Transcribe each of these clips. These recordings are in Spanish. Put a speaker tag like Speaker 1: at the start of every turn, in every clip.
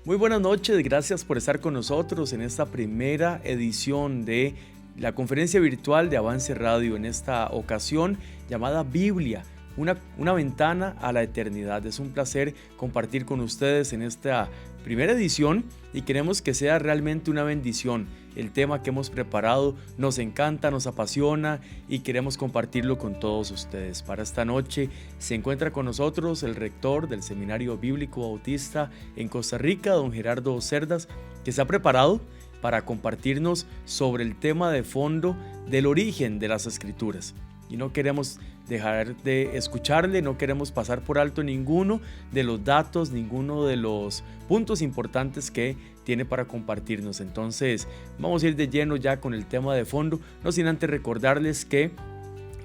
Speaker 1: Muy buenas noches, gracias por estar con nosotros en esta primera edición de la conferencia virtual de Avance Radio, en esta ocasión llamada Biblia, una ventana a la eternidad. Es un placer compartir con ustedes en esta primera edición y queremos que sea realmente una bendición. El tema que hemos preparado nos encanta, nos apasiona y queremos compartirlo con todos ustedes. Para esta noche se encuentra con nosotros el rector del Seminario Bíblico Bautista en Costa Rica, don Gerardo Cerdas, que se ha preparado para compartirnos sobre el tema de fondo del origen de las Escrituras. Y no queremos dejar de escucharle, no queremos pasar por alto ninguno de los datos, ninguno de los puntos importantes que tiene para compartirnos. Entonces vamos a ir de lleno ya con el tema de fondo, no sin antes recordarles que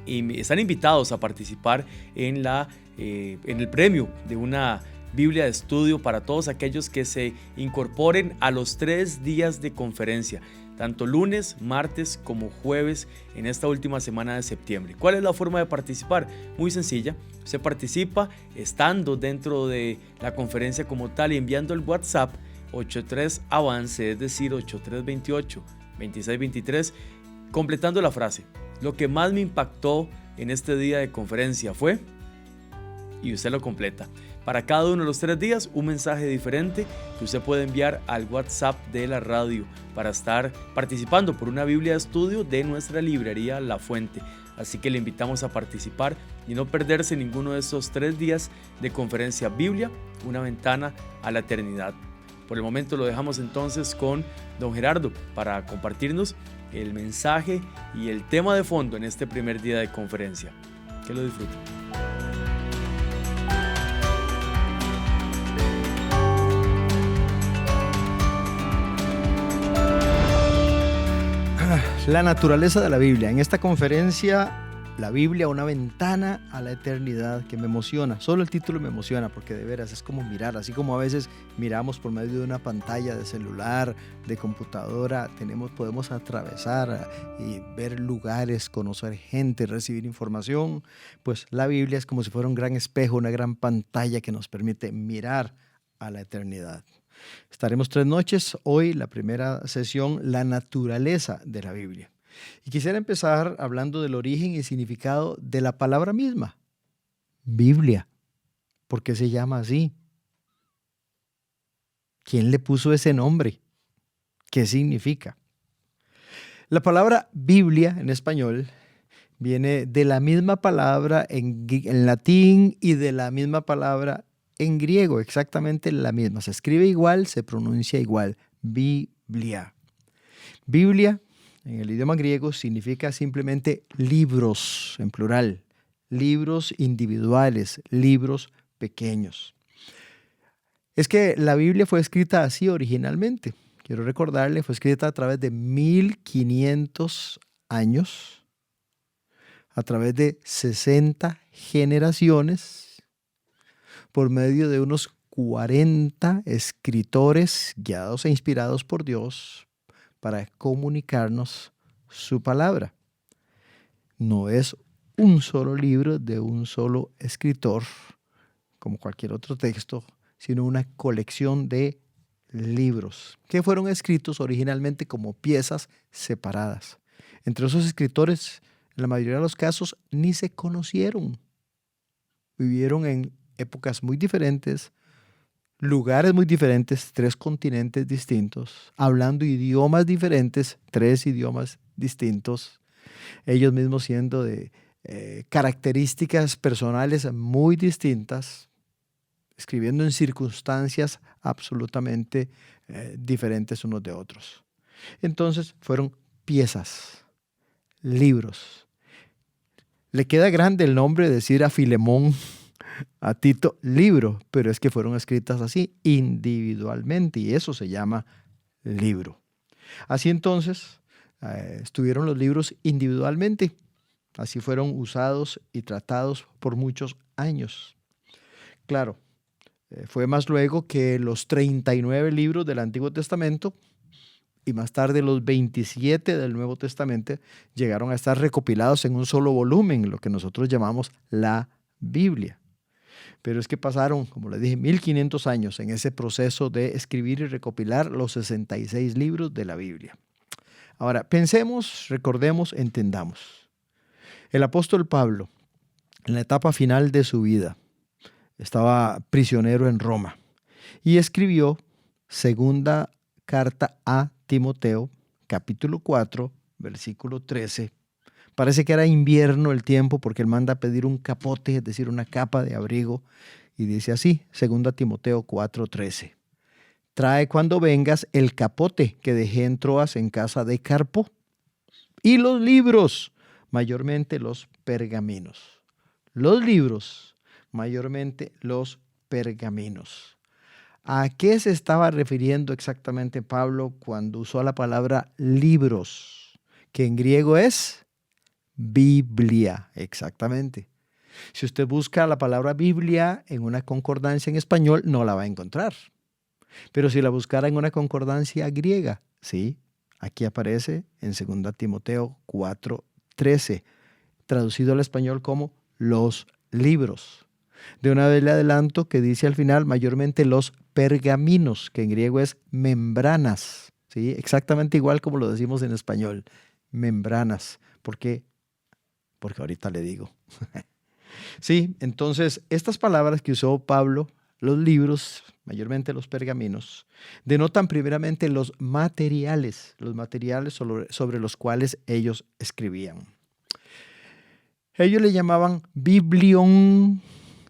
Speaker 1: están invitados a participar en el premio de una Biblia de estudio para todos aquellos que se incorporen a los 3 días de conferencia, tanto lunes, martes como jueves en esta última semana de septiembre. ¿Cuál es la forma de participar? Muy sencilla. Se participa estando dentro de la conferencia como tal y enviando el WhatsApp 83 avance, es decir 8328-2623, completando la frase: lo que más me impactó en este día de conferencia fue, y usted lo completa. Para cada uno de los 3 días, un mensaje diferente que usted puede enviar al WhatsApp de la radio para estar participando por una Biblia de estudio de nuestra librería La Fuente. Así que le invitamos a participar y no perderse ninguno de esos 3 días de conferencia Biblia, una ventana a la eternidad. Por el momento lo dejamos entonces con don Gerardo para compartirnos el mensaje y el tema de fondo en este primer día de conferencia. Que lo disfruten.
Speaker 2: La naturaleza de la Biblia. En esta conferencia, la Biblia, una ventana a la eternidad, que me emociona. Solo el título me emociona porque de veras es como mirar, así como a veces miramos por medio de una pantalla de celular, de computadora, podemos atravesar y ver lugares, conocer gente, recibir información. Pues la Biblia es como si fuera un gran espejo, una gran pantalla que nos permite mirar a la eternidad. Estaremos 3 noches. Hoy la primera sesión, la naturaleza de la Biblia. Y quisiera empezar hablando del origen y significado de la palabra misma, Biblia. ¿Por qué se llama así? ¿Quién le puso ese nombre? ¿Qué significa? La palabra Biblia en español viene de la misma palabra en latín y de la misma palabra en griego, exactamente la misma. Se escribe igual, se pronuncia igual. Biblia. Biblia, en el idioma griego, significa simplemente libros, en plural. Libros individuales, libros pequeños. Es que la Biblia fue escrita así originalmente. Quiero recordarle, fue escrita a través de 1500 años, a través de 60 generaciones, por medio de unos 40 escritores guiados e inspirados por Dios para comunicarnos su palabra. No es un solo libro de un solo escritor, como cualquier otro texto, sino una colección de libros que fueron escritos originalmente como piezas separadas. Entre esos escritores, en la mayoría de los casos, ni se conocieron. Vivieron en épocas muy diferentes, lugares muy diferentes, 3 continentes distintos, hablando idiomas diferentes, 3 idiomas distintos, ellos mismos siendo de características personales muy distintas, escribiendo en circunstancias absolutamente diferentes unos de otros. Entonces fueron piezas, libros. Le queda grande el nombre de decir a Filemón, a Tito, libro, pero es que fueron escritas así individualmente y eso se llama libro. Así entonces estuvieron los libros individualmente, así fueron usados y tratados por muchos años. Claro, fue más luego que los 39 libros del Antiguo Testamento y más tarde los 27 del Nuevo Testamento llegaron a estar recopilados en un solo volumen, lo que nosotros llamamos la Biblia. Pero es que pasaron, como les dije, 1500 años en ese proceso de escribir y recopilar los 66 libros de la Biblia. Ahora, pensemos, recordemos, entendamos. El apóstol Pablo, en la etapa final de su vida, estaba prisionero en Roma y escribió segunda carta a Timoteo, capítulo 4, versículo 13. Parece que era invierno el tiempo porque él manda a pedir un capote, es decir, una capa de abrigo, y dice así, segunda Timoteo 4:13. Trae cuando vengas el capote que dejé en Troas en casa de Carpo y los libros, mayormente los pergaminos. Los libros, mayormente los pergaminos. ¿A qué se estaba refiriendo exactamente Pablo cuando usó la palabra libros? Que en griego es Biblia, exactamente. Si usted busca la palabra Biblia en una concordancia en español, no la va a encontrar. Pero si la buscara en una concordancia griega, sí, aquí aparece en 2 Timoteo 4:13, traducido al español como los libros. De una vez le adelanto que dice al final mayormente los pergaminos, que en griego es membranas, ¿sí? Exactamente igual como lo decimos en español, membranas. ¿Por qué? Porque ahorita le digo. Sí, entonces estas palabras que usó Pablo, los libros, mayormente los pergaminos, denotan primeramente los materiales sobre los cuales ellos escribían. Ellos le llamaban biblión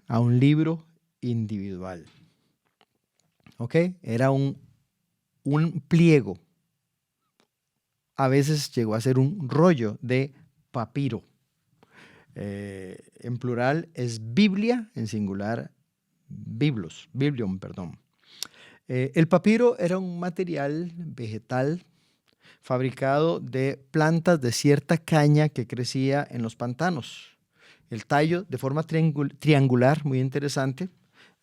Speaker 2: a un libro individual. ¿Ok? Era un pliego. A veces llegó a ser un rollo de papiro. En plural es Biblia, en singular biblion, perdón. El papiro era un material vegetal fabricado de plantas de cierta caña que crecía en los pantanos. El tallo de forma triangular, muy interesante,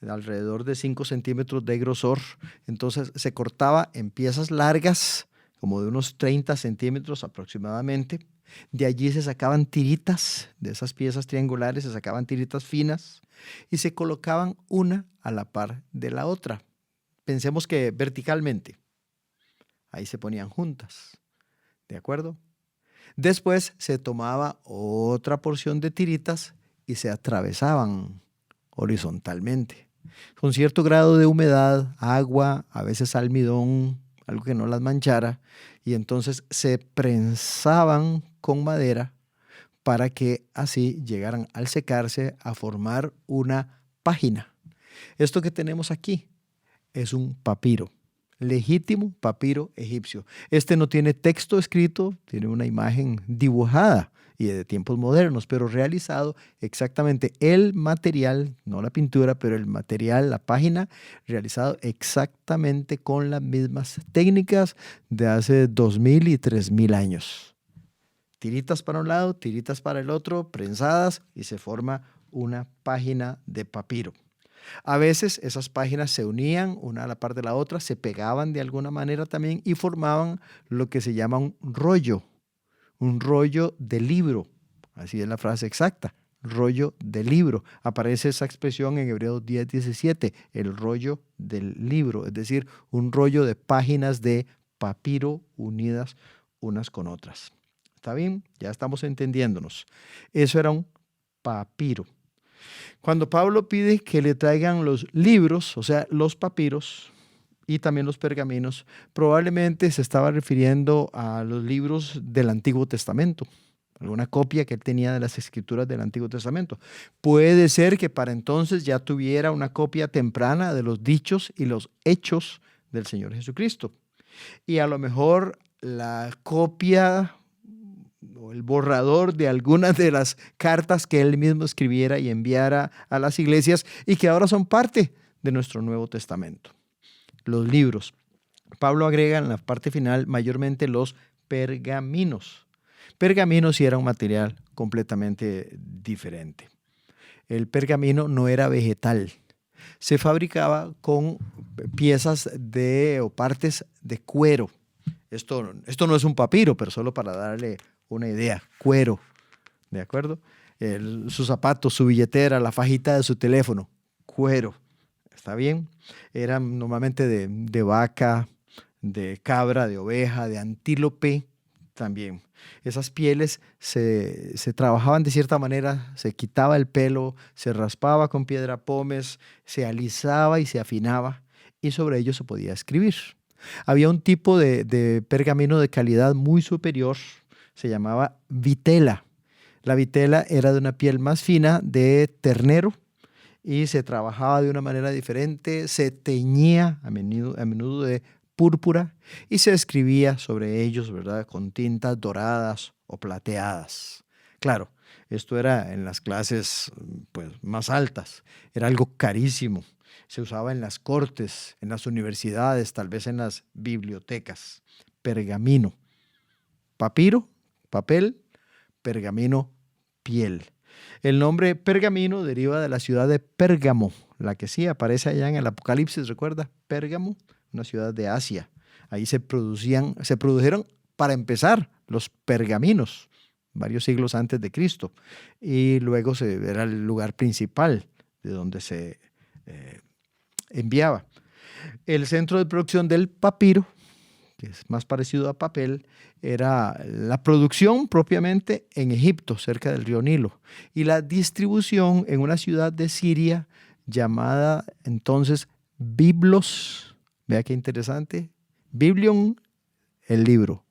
Speaker 2: alrededor de 5 centímetros de grosor. Entonces se cortaba en piezas largas, como de unos 30 centímetros aproximadamente. De allí se sacaban tiritas, de esas piezas triangulares se sacaban tiritas finas y se colocaban una a la par de la otra. Pensemos que verticalmente. Ahí se ponían juntas. ¿De acuerdo? Después se tomaba otra porción de tiritas y se atravesaban horizontalmente. Con cierto grado de humedad, agua, a veces almidón, algo que no las manchara, y entonces se prensaban con madera para que así llegaran al secarse a formar una página. Esto que tenemos aquí es un papiro, legítimo papiro egipcio. Este no tiene texto escrito, tiene una imagen dibujada y de tiempos modernos, pero realizado exactamente el material, no la pintura, pero el material, la página, realizado exactamente con las mismas técnicas de hace 2000 y 3000 años. Tiritas para un lado, tiritas para el otro, prensadas y se forma una página de papiro. A veces esas páginas se unían una a la par de la otra, se pegaban de alguna manera también y formaban lo que se llama un rollo de libro. Así es la frase exacta, rollo de libro. Aparece esa expresión en Hebreos 10:17, el rollo del libro, es decir, un rollo de páginas de papiro unidas unas con otras. ¿Está bien? Ya estamos entendiéndonos. Eso era un papiro. Cuando Pablo pide que le traigan los libros, o sea, los papiros y también los pergaminos, probablemente se estaba refiriendo a los libros del Antiguo Testamento, alguna copia que él tenía de las escrituras del Antiguo Testamento. Puede ser que para entonces ya tuviera una copia temprana de los dichos y los hechos del Señor Jesucristo. Y a lo mejor la copia o el borrador de algunas de las cartas que él mismo escribiera y enviara a las iglesias y que ahora son parte de nuestro Nuevo Testamento. Los libros. Pablo agrega en la parte final mayormente los pergaminos. Pergaminos sí era un material completamente diferente. El pergamino no era vegetal. Se fabricaba con piezas o partes de cuero. Esto no es un papiro, pero solo para darle una idea, cuero, ¿de acuerdo? Sus zapatos, su billetera, la fajita de su teléfono, cuero. ¿Está bien? Eran normalmente de vaca, de cabra, de oveja, de antílope también. Esas pieles se trabajaban de cierta manera, se quitaba el pelo, se raspaba con piedra pómez, se alisaba y se afinaba, y sobre ello se podía escribir. Había un tipo de pergamino de calidad muy superior, se llamaba vitela. La vitela era de una piel más fina de ternero y se trabajaba de una manera diferente, se teñía a menudo de púrpura y se escribía sobre ellos, ¿verdad?, con tintas doradas o plateadas. Claro, esto era en las clases pues, más altas, era algo carísimo. Se usaba en las cortes, en las universidades, tal vez en las bibliotecas. Pergamino, papiro, papel, pergamino, piel. El nombre pergamino deriva de la ciudad de Pérgamo, la que sí aparece allá en el Apocalipsis, ¿recuerda? Pérgamo, una ciudad de Asia. Ahí se produjeron, para empezar, los pergaminos, varios siglos antes de Cristo. Y luego era el lugar principal de donde se enviaba. El centro de producción del papiro, que es más parecido a papel, era la producción propiamente en Egipto, cerca del río Nilo, y la distribución en una ciudad de Siria llamada entonces Biblos. Vea qué interesante. Biblion, el libro.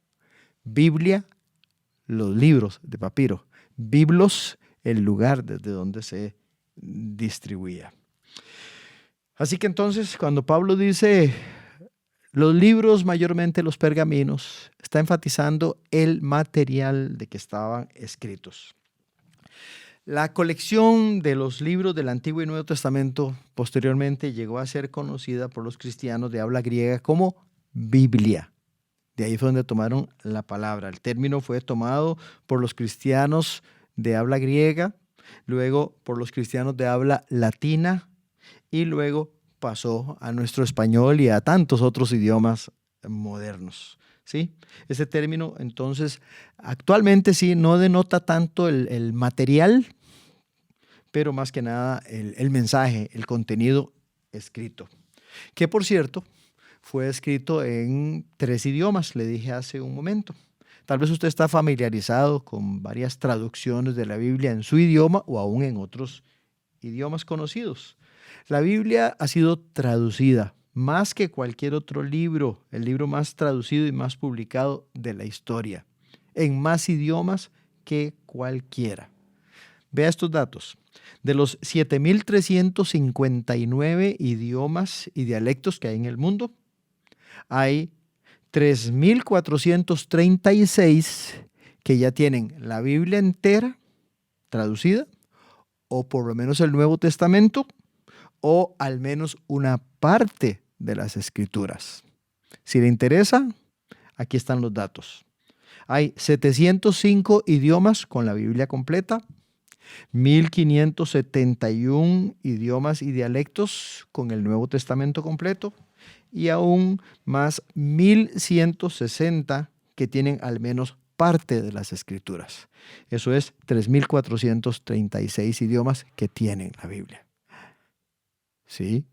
Speaker 2: Biblia, los libros de papiro. Biblos, el lugar desde donde se distribuía. Así que entonces, cuando Pablo dice los libros, mayormente los pergaminos, está enfatizando el material de que estaban escritos. La colección de los libros del Antiguo y Nuevo Testamento posteriormente llegó a ser conocida por los cristianos de habla griega como Biblia. De ahí fue donde tomaron la palabra. El término fue tomado por los cristianos de habla griega, luego por los cristianos de habla latina y luego pasó a nuestro español y a tantos otros idiomas modernos. ¿Sí? Ese término, entonces, actualmente sí no denota tanto el material, pero más que nada el mensaje, el contenido escrito. Que, por cierto, fue escrito en 3 idiomas, le dije hace un momento. Tal vez usted está familiarizado con varias traducciones de la Biblia en su idioma o aún en otros idiomas conocidos. La Biblia ha sido traducida más que cualquier otro libro, el libro más traducido y más publicado de la historia, en más idiomas que cualquiera. Vea estos datos. De los 7.359 idiomas y dialectos que hay en el mundo, hay 3.436 que ya tienen la Biblia entera traducida, o por lo menos el Nuevo Testamento, o al menos una parte de las Escrituras. Si le interesa, aquí están los datos. Hay 705 idiomas con la Biblia completa, 1.571 idiomas y dialectos con el Nuevo Testamento completo y aún más 1.160 que tienen al menos parte de las Escrituras. Eso es 3.436 idiomas que tienen la Biblia. ¿Sí?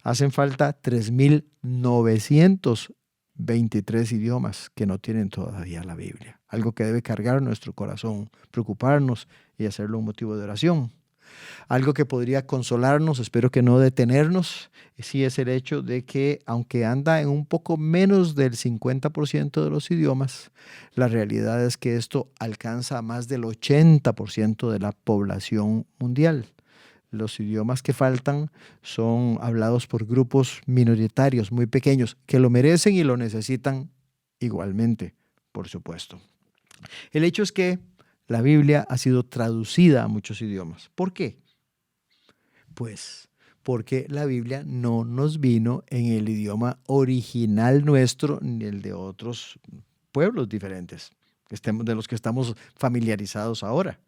Speaker 2: Hacen falta 3.923 idiomas que no tienen todavía la Biblia. Algo que debe cargar nuestro corazón, preocuparnos y hacerlo un motivo de oración. Algo que podría consolarnos, espero que no detenernos, sí es el hecho de que aunque anda en un poco menos del 50% de los idiomas, la realidad es que esto alcanza a más del 80% de la población mundial. Los idiomas que faltan son hablados por grupos minoritarios muy pequeños que lo merecen y lo necesitan igualmente, por supuesto. El hecho es que la Biblia ha sido traducida a muchos idiomas. ¿Por qué? Pues porque la Biblia no nos vino en el idioma original nuestro ni el de otros pueblos diferentes, de los que estamos familiarizados ahora.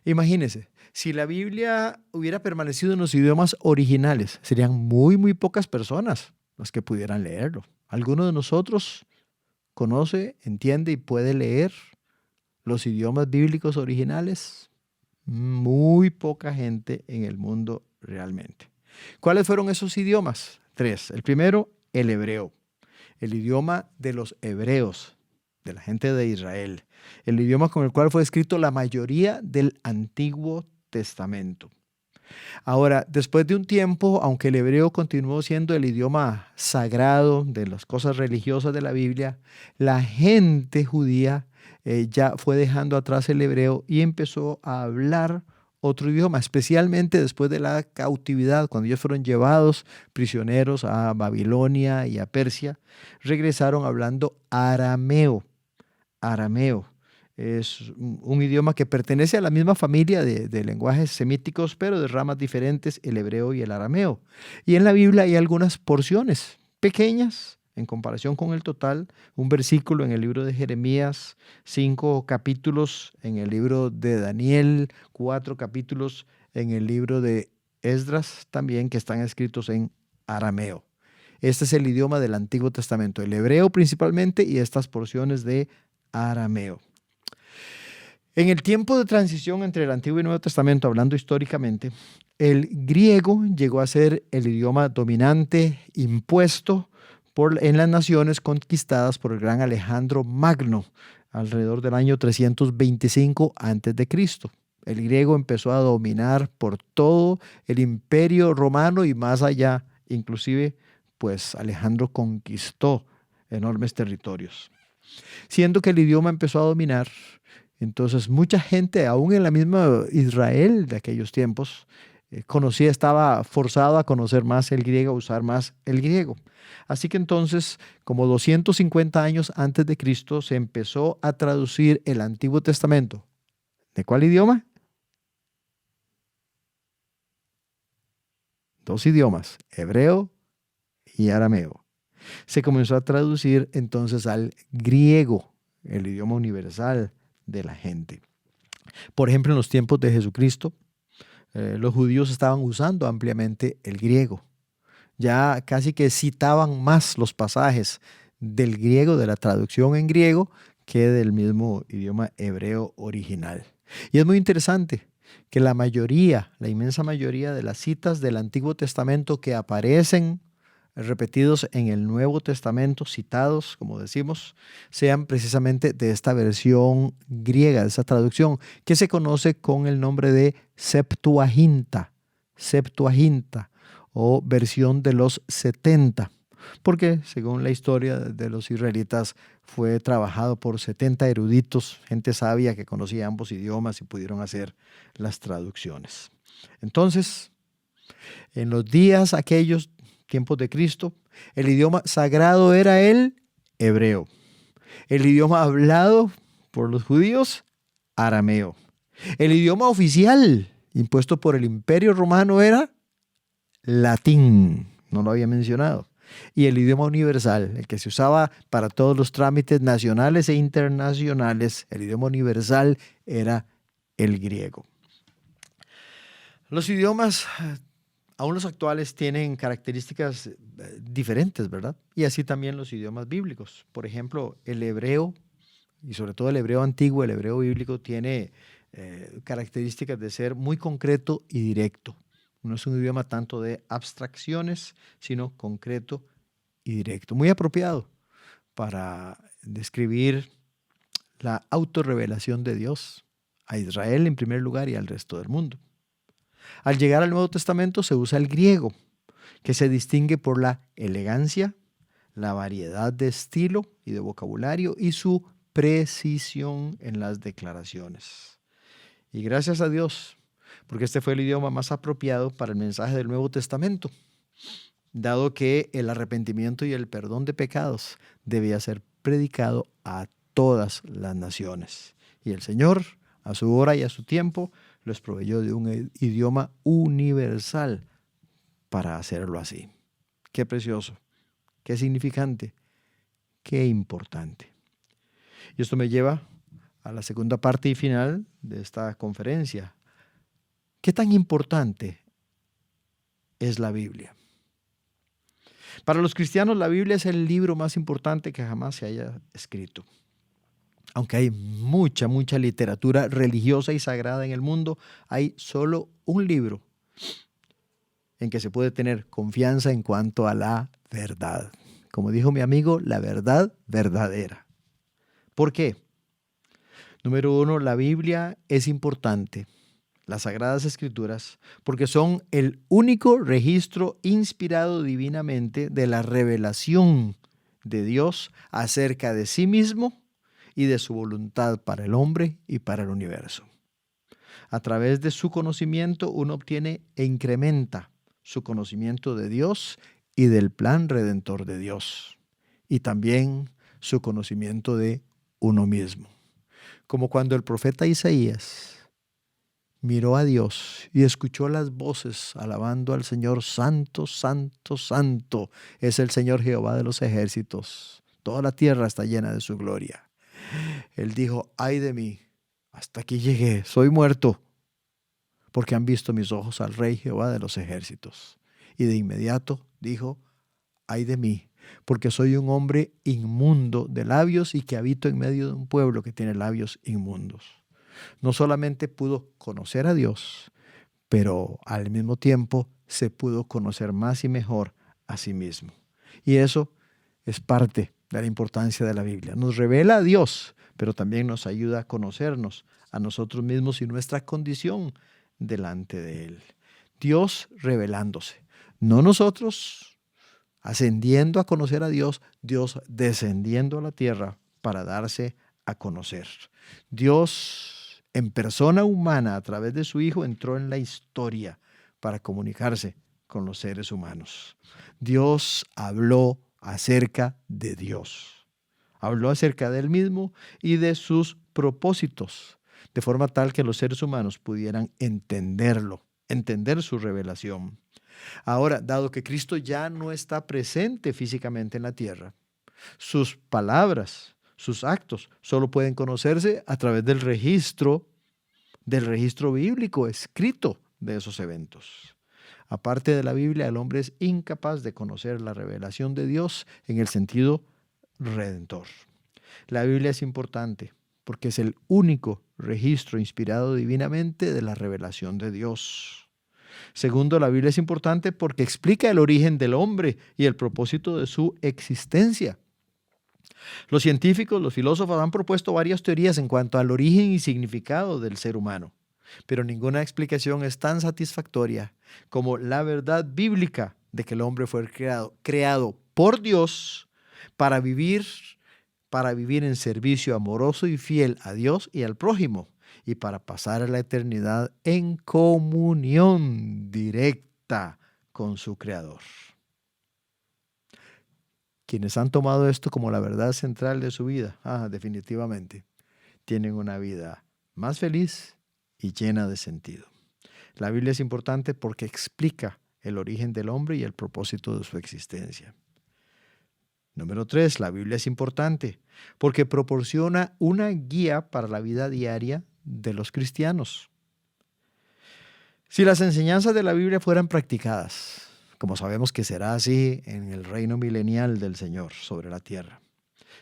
Speaker 2: Imagínense, si la Biblia hubiera permanecido en los idiomas originales, serían muy, muy pocas personas las que pudieran leerlo. ¿Alguno de nosotros conoce, entiende y puede leer los idiomas bíblicos originales? Muy poca gente en el mundo realmente. ¿Cuáles fueron esos idiomas? 3. El primero, el hebreo, el idioma de los hebreos, de la gente de Israel, el idioma con el cual fue escrito la mayoría del Antiguo Testamento. Ahora, después de un tiempo, aunque el hebreo continuó siendo el idioma sagrado de las cosas religiosas de la Biblia, la gente judía ya fue dejando atrás el hebreo y empezó a hablar otro idioma, especialmente después de la cautividad, cuando ellos fueron llevados prisioneros a Babilonia y a Persia, regresaron hablando arameo. Arameo es un idioma que pertenece a la misma familia de lenguajes semíticos, pero de ramas diferentes, el hebreo y el arameo. Y en la Biblia hay algunas porciones pequeñas en comparación con el total, un versículo en el libro de Jeremías, 5 capítulos en el libro de Daniel, 4 capítulos en el libro de Esdras también, que están escritos en arameo. Este es el idioma del Antiguo Testamento, el hebreo principalmente y estas porciones de arameo. En el tiempo de transición entre el Antiguo y el Nuevo Testamento, hablando históricamente, el griego llegó a ser el idioma dominante impuesto en las naciones conquistadas por el gran Alejandro Magno, alrededor del año 325 a.C. El griego empezó a dominar por todo el imperio romano y más allá, inclusive, pues Alejandro conquistó enormes territorios. Siendo que el idioma empezó a dominar, entonces mucha gente, aún en la misma Israel de aquellos tiempos, estaba forzado a conocer más el griego, a usar más el griego. Así que entonces, como 250 años antes de Cristo, se empezó a traducir el Antiguo Testamento. ¿De cuál idioma? 2 idiomas, hebreo y arameo. Se comenzó a traducir entonces al griego, el idioma universal de la gente. Por ejemplo, en los tiempos de Jesucristo, los judíos estaban usando ampliamente el griego. Ya casi que citaban más los pasajes del griego, de la traducción en griego, que del mismo idioma hebreo original. Y es muy interesante que la inmensa mayoría de las citas del Antiguo Testamento que aparecen repetidos en el Nuevo Testamento, citados, como decimos, sean precisamente de esta versión griega, de esa traducción, que se conoce con el nombre de Septuaginta, o versión de los 70, porque según la historia de los israelitas fue trabajado por 70 eruditos, gente sabia que conocía ambos idiomas y pudieron hacer las traducciones. Entonces, en los días aquellos, tiempos de Cristo, el idioma sagrado era el hebreo. El idioma hablado por los judíos, arameo. El idioma oficial impuesto por el Imperio Romano era latín, no lo había mencionado. Y el idioma universal, el que se usaba para todos los trámites nacionales e internacionales, el idioma universal era el griego. Los idiomas, aún los actuales, tienen características diferentes, ¿verdad? Y así también los idiomas bíblicos. Por ejemplo, el hebreo, y sobre todo el hebreo antiguo, el hebreo bíblico, tiene características de ser muy concreto y directo. No es un idioma tanto de abstracciones, sino concreto y directo. Muy apropiado para describir la autorrevelación de Dios a Israel en primer lugar y al resto del mundo. Al llegar al Nuevo Testamento se usa el griego, que se distingue por la elegancia, la variedad de estilo y de vocabulario y su precisión en las declaraciones. Y gracias a Dios, porque este fue el idioma más apropiado para el mensaje del Nuevo Testamento, dado que el arrepentimiento y el perdón de pecados debía ser predicado a todas las naciones. Y el Señor, a su hora y a su tiempo, los proveyó de un idioma universal para hacerlo así. Qué precioso, qué significante, qué importante. Y esto me lleva a la segunda parte y final de esta conferencia. ¿Qué tan importante es la Biblia? Para los cristianos, la Biblia es el libro más importante que jamás se haya escrito. Aunque hay mucha literatura religiosa y sagrada en el mundo, hay solo un libro en que se puede tener confianza en cuanto a la verdad. Como dijo mi amigo, la verdad verdadera. ¿Por qué? Número uno, la Biblia es importante, las Sagradas Escrituras, porque son el único registro inspirado divinamente de la revelación de Dios acerca de sí mismo y de su voluntad para el hombre y para el universo. A través de su conocimiento uno obtiene e incrementa su conocimiento de Dios y del plan redentor de Dios, y también su conocimiento de uno mismo. Como cuando el profeta Isaías miró a Dios y escuchó las voces alabando al Señor, santo, santo, santo es el Señor Jehová de los ejércitos. Toda la tierra está llena de su gloria. Él dijo, ay de mí, hasta aquí llegué, soy muerto, porque han visto mis ojos al Rey Jehová de los ejércitos. Y de inmediato dijo, ay de mí, porque soy un hombre inmundo de labios y que habito en medio de un pueblo que tiene labios inmundos. No solamente pudo conocer a Dios, pero al mismo tiempo se pudo conocer más y mejor a sí mismo. Y eso es parte de la importancia de la Biblia. Nos revela a Dios, pero también nos ayuda a conocernos a nosotros mismos y nuestra condición delante de Él. Dios revelándose, no nosotros ascendiendo a conocer a Dios, Dios descendiendo a la tierra para darse a conocer. Dios en persona humana a través de su Hijo entró en la historia para comunicarse con los seres humanos. Dios habló acerca de Dios. Habló acerca de Él mismo y de sus propósitos, de forma tal que los seres humanos pudieran entenderlo, entender su revelación. Ahora, dado que Cristo ya no está presente físicamente en la tierra, sus palabras, sus actos, solo pueden conocerse a través del registro bíblico escrito de esos eventos. Aparte de la Biblia, el hombre es incapaz de conocer la revelación de Dios en el sentido redentor. La Biblia es importante porque es el único registro inspirado divinamente de la revelación de Dios. Segundo, la Biblia es importante porque explica el origen del hombre y el propósito de su existencia. Los científicos, los filósofos han propuesto varias teorías en cuanto al origen y significado del ser humano, pero ninguna explicación es tan satisfactoria como la verdad bíblica de que el hombre fue creado por Dios para vivir en servicio amoroso y fiel a Dios y al prójimo, y para pasar la eternidad en comunión directa con su Creador. Quienes han tomado esto como la verdad central de su vida, definitivamente, tienen una vida más feliz y llena de sentido. La Biblia es importante porque explica el origen del hombre y el propósito de su existencia. Número 3, la Biblia es importante porque proporciona una guía para la vida diaria de los cristianos. Si las enseñanzas de la Biblia fueran practicadas, como sabemos que será así en el reino milenial del Señor sobre la tierra,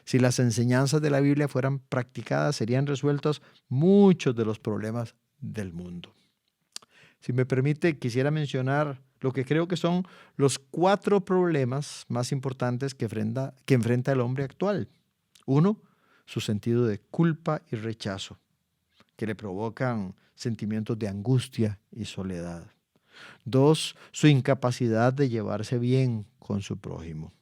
Speaker 2: si las enseñanzas de la Biblia fueran practicadas, serían resueltos muchos de los problemas del mundo. Si me permite, quisiera mencionar lo que creo que son los 4 problemas más importantes que enfrenta el hombre actual. 1, su sentido de culpa y rechazo, que le provocan sentimientos de angustia y soledad. 2, su incapacidad de llevarse bien con su prójimo.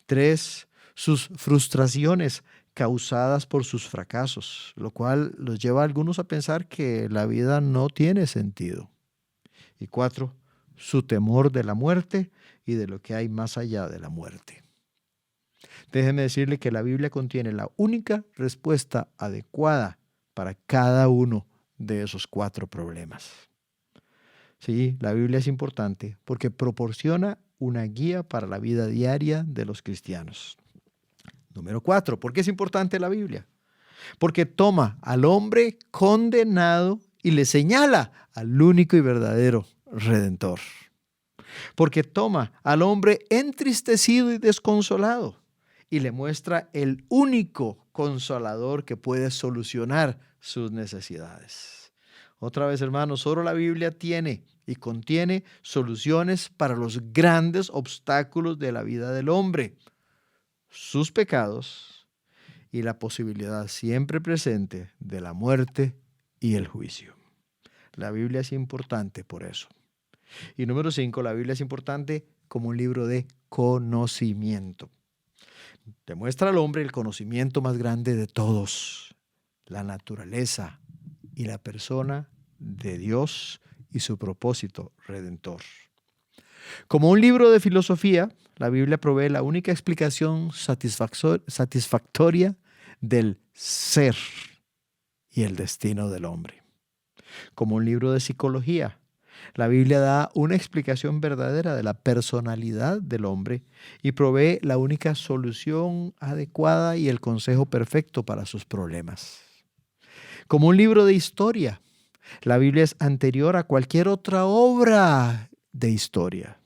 Speaker 2: 3, sus frustraciones causadas por sus fracasos, lo cual los lleva a algunos a pensar que la vida no tiene sentido. Y 4, su temor de la muerte y de lo que hay más allá de la muerte. Déjeme decirle que la Biblia contiene la única respuesta adecuada para cada uno de esos 4 problemas. Sí, la Biblia es importante porque proporciona una guía para la vida diaria de los cristianos. Número 4, ¿por qué es importante la Biblia? Porque toma al hombre condenado y le señala al único y verdadero Redentor. Porque toma al hombre entristecido y desconsolado y le muestra el único consolador que puede solucionar sus necesidades. Otra vez, hermanos, solo la Biblia tiene y contiene soluciones para los grandes obstáculos de la vida del hombre, sus pecados y la posibilidad siempre presente de la muerte y el juicio. La Biblia es importante por eso. Y número 5, la Biblia es importante como un libro de conocimiento. Demuestra al hombre el conocimiento más grande de todos, la naturaleza y la persona de Dios y su propósito redentor. Como un libro de filosofía, la Biblia provee la única explicación satisfactoria del ser y el destino del hombre. Como un libro de psicología, la Biblia da una explicación verdadera de la personalidad del hombre y provee la única solución adecuada y el consejo perfecto para sus problemas. Como un libro de historia, la Biblia es anterior a cualquier otra obra de historia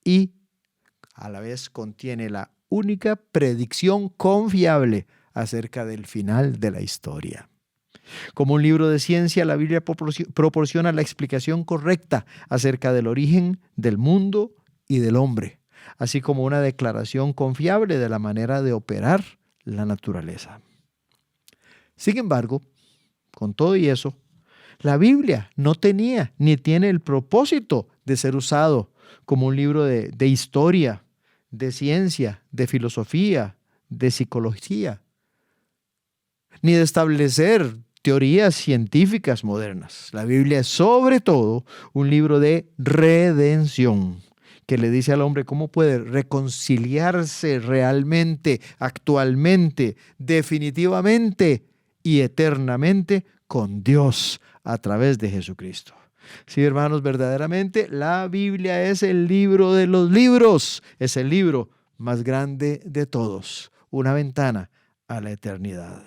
Speaker 2: y a la vez contiene la única predicción confiable acerca del final de la historia. Como un libro de ciencia, la Biblia proporciona la explicación correcta acerca del origen del mundo y del hombre, así como una declaración confiable de la manera de operar la naturaleza. Sin embargo, con todo y eso, la Biblia no tenía ni tiene el propósito de ser usado como un libro de historia, de ciencia, de filosofía, de psicología, ni de establecer teorías científicas modernas. La Biblia es sobre todo un libro de redención que le dice al hombre cómo puede reconciliarse realmente, actualmente, definitivamente y eternamente con Dios a través de Jesucristo. Sí, hermanos, verdaderamente la Biblia es el libro de los libros, es el libro más grande de todos, una ventana a la eternidad.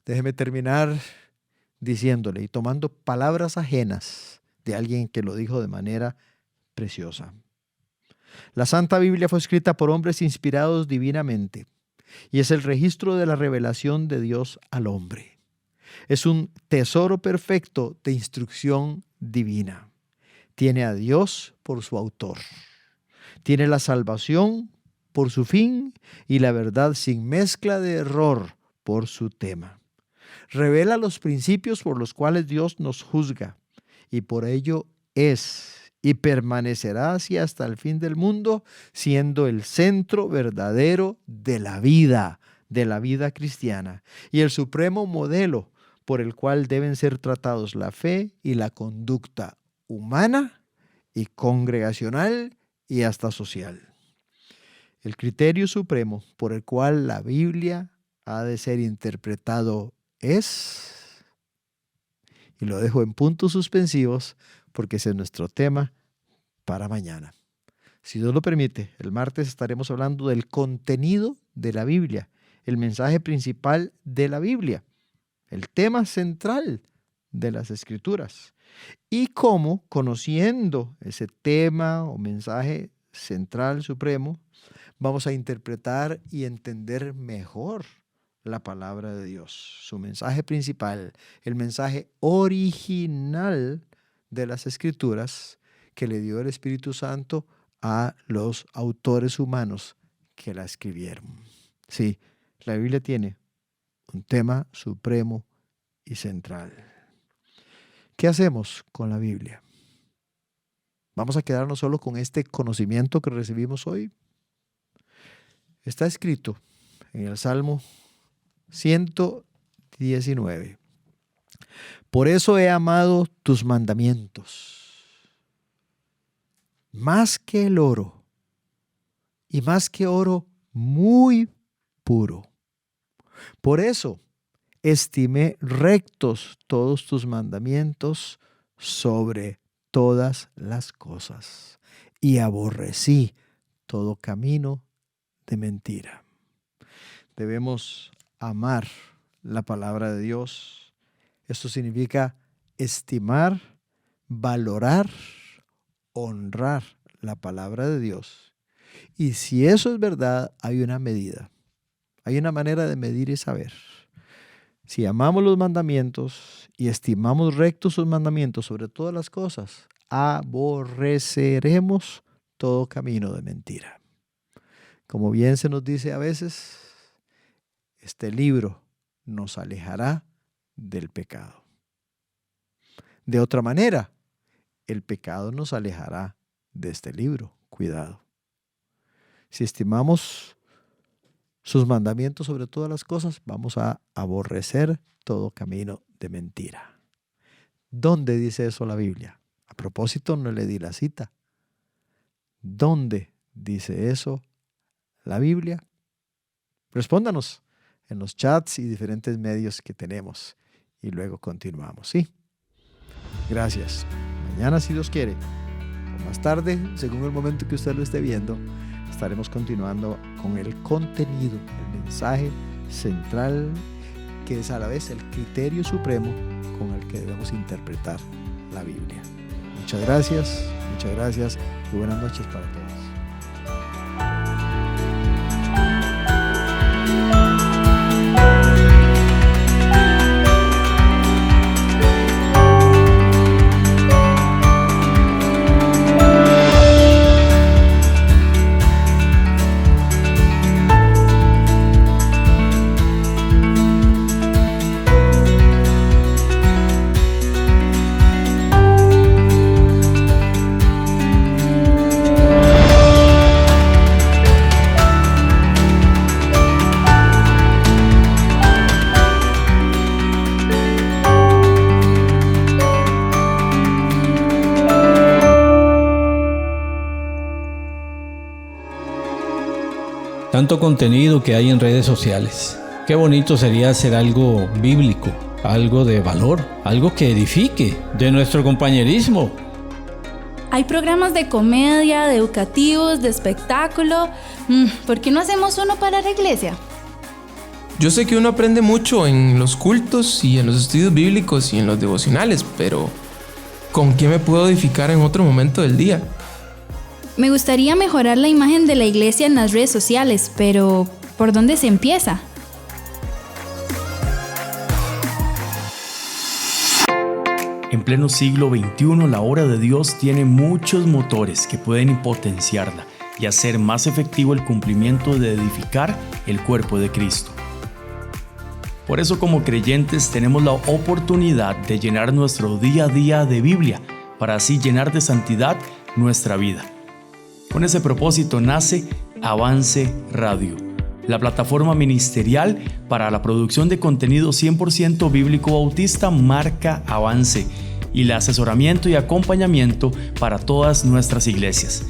Speaker 2: Déjeme terminar diciéndole y tomando palabras ajenas de alguien que lo dijo de manera preciosa. La Santa Biblia fue escrita por hombres inspirados divinamente y es el registro de la revelación de Dios al hombre. Es un tesoro perfecto de instrucción divina. Tiene a Dios por su autor. Tiene la salvación por su fin y la verdad sin mezcla de error por su tema. Revela los principios por los cuales Dios nos juzga y por ello es y permanecerá así hasta el fin del mundo, siendo el centro verdadero de la vida cristiana y el supremo modelo por el cual deben ser tratados la fe y la conducta humana y congregacional y hasta social. El criterio supremo por el cual la Biblia ha de ser interpretado es, y lo dejo en puntos suspensivos porque ese es nuestro tema para mañana. Si Dios lo permite, el martes estaremos hablando del contenido de la Biblia, el mensaje principal de la Biblia, el tema central de las Escrituras y cómo, conociendo ese tema o mensaje central supremo, vamos a interpretar y entender mejor la palabra de Dios, su mensaje principal, el mensaje original de las Escrituras que le dio el Espíritu Santo a los autores humanos que la escribieron. Sí, la Biblia tiene un tema supremo y central. ¿Qué hacemos con la Biblia? ¿Vamos a quedarnos solo con este conocimiento que recibimos hoy? Está escrito en el Salmo 119. Por eso he amado tus mandamientos, más que el oro, y más que oro muy puro. Por eso estimé rectos todos tus mandamientos sobre todas las cosas, y aborrecí todo camino de mentira. Debemos amar la palabra de Dios. Esto significa estimar, valorar, honrar la palabra de Dios. Y si eso es verdad, hay una medida. Hay una manera de medir y saber. Si amamos los mandamientos y estimamos rectos sus mandamientos sobre todas las cosas, aborreceremos todo camino de mentira. Como bien se nos dice a veces, este libro nos alejará del pecado. De otra manera, el pecado nos alejará de este libro. Cuidado. Si estimamos sus mandamientos sobre todas las cosas, vamos a aborrecer todo camino de mentira. ¿Dónde dice eso la Biblia? A propósito, no le di la cita. ¿Dónde dice eso la Biblia? Respóndanos en los chats y diferentes medios que tenemos. Y luego continuamos, ¿sí? Gracias. Mañana, si Dios quiere, o más tarde, según el momento que usted lo esté viendo, estaremos continuando con el contenido, el mensaje central, que es a la vez el criterio supremo con el que debemos interpretar la Biblia. Muchas gracias y buenas noches para todos.
Speaker 3: Tanto contenido que hay en redes sociales. Qué bonito sería hacer algo bíblico, algo de valor, algo que edifique de nuestro compañerismo.
Speaker 4: Hay programas de comedia, de educativos, de espectáculo. ¿Por qué no hacemos uno para la iglesia?
Speaker 5: Yo sé que uno aprende mucho en los cultos y en los estudios bíblicos y en los devocionales, pero ¿con qué me puedo edificar en otro momento del día?
Speaker 4: Me gustaría mejorar la imagen de la iglesia en las redes sociales, pero ¿por dónde se empieza?
Speaker 1: En pleno siglo XXI, la obra de Dios tiene muchos motores que pueden potenciarla y hacer más efectivo el cumplimiento de edificar el cuerpo de Cristo. Por eso, como creyentes, tenemos la oportunidad de llenar nuestro día a día de Biblia, para así llenar de santidad nuestra vida. Con ese propósito nace Avance Radio, la plataforma ministerial para la producción de contenido 100% bíblico bautista marca Avance y el asesoramiento y acompañamiento para todas nuestras iglesias.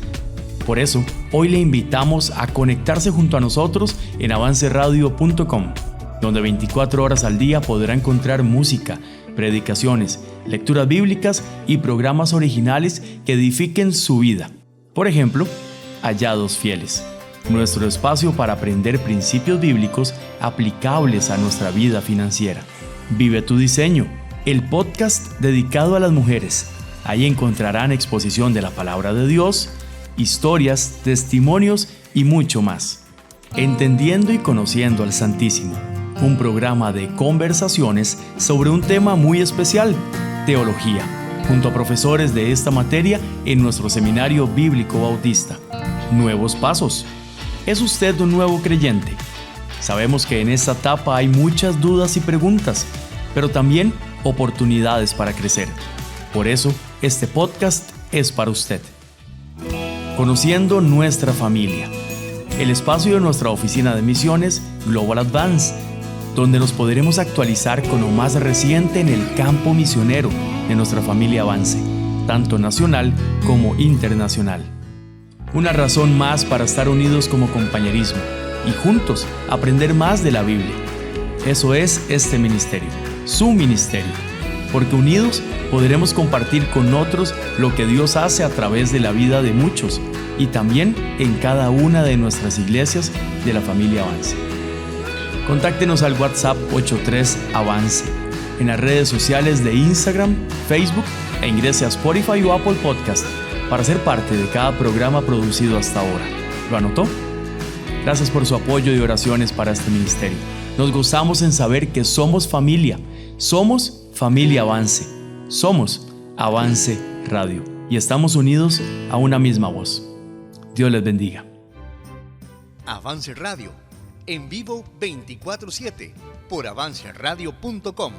Speaker 1: Por eso, hoy le invitamos a conectarse junto a nosotros en avanceradio.com, donde 24 horas al día podrá encontrar música, predicaciones, lecturas bíblicas y programas originales que edifiquen su vida. Por ejemplo, Hallados Fieles, nuestro espacio para aprender principios bíblicos aplicables a nuestra vida financiera. Vive tu diseño, el podcast dedicado a las mujeres. Ahí encontrarán exposición de la palabra de Dios, historias, testimonios y mucho más. Entendiendo y conociendo al Santísimo, un programa de conversaciones sobre un tema muy especial, teología, junto a profesores de esta materia en nuestro seminario bíblico bautista. Nuevos pasos. ¿Es usted un nuevo creyente? Sabemos que en esta etapa hay muchas dudas y preguntas, pero también oportunidades para crecer. Por eso, este podcast es para usted. Conociendo nuestra familia, el espacio de nuestra oficina de misiones Global Advance, donde nos podremos actualizar con lo más reciente en el campo misionero de nuestra familia Avance, tanto nacional como internacional. Una razón más para estar unidos como compañerismo y juntos aprender más de la Biblia. Eso es este ministerio, su ministerio, porque unidos podremos compartir con otros lo que Dios hace a través de la vida de muchos y también en cada una de nuestras iglesias de la familia Avance. Contáctenos al WhatsApp 83Avance, en las redes sociales de Instagram, Facebook e ingrese a Spotify o Apple Podcast para ser parte de cada programa producido hasta ahora. ¿Lo anotó? Gracias por su apoyo y oraciones para este ministerio. Nos gozamos en saber que somos familia. Somos Familia Avance. Somos Avance Radio. Y estamos unidos a una misma voz. Dios les bendiga.
Speaker 6: Avance Radio, en vivo 24/7 por avanceradio.com.